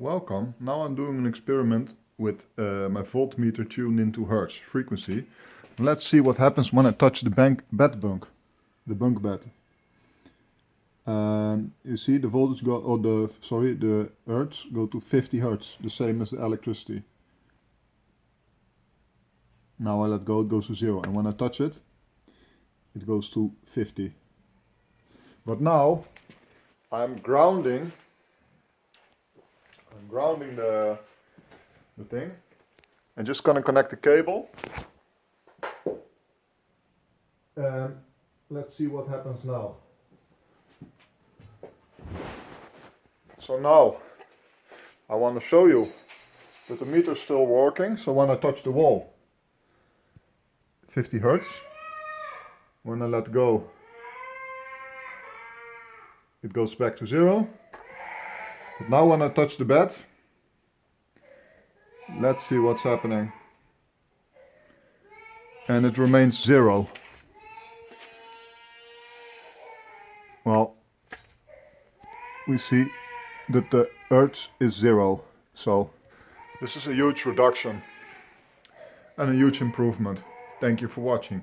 Welcome. Now I'm doing an experiment with my voltmeter tuned into hertz frequency. Let's see what happens when I touch the bunk bed. You see the voltage go, or the hertz go to 50 hertz, the same as the electricity. Now I let go, it goes to 0, and when I touch it, it goes to 50. But now I'm grounding the thing, and just gonna connect the cable, and let's see what happens now. So now I want to show you that the meter is still working. So when I touch the wall, 50 hertz. When I let go, it goes back to 0. But now when I touch the bed, let's see what's happening. And it remains 0. Well, we see that the hertz is 0. So this is a huge reduction and a huge improvement. Thank you for watching.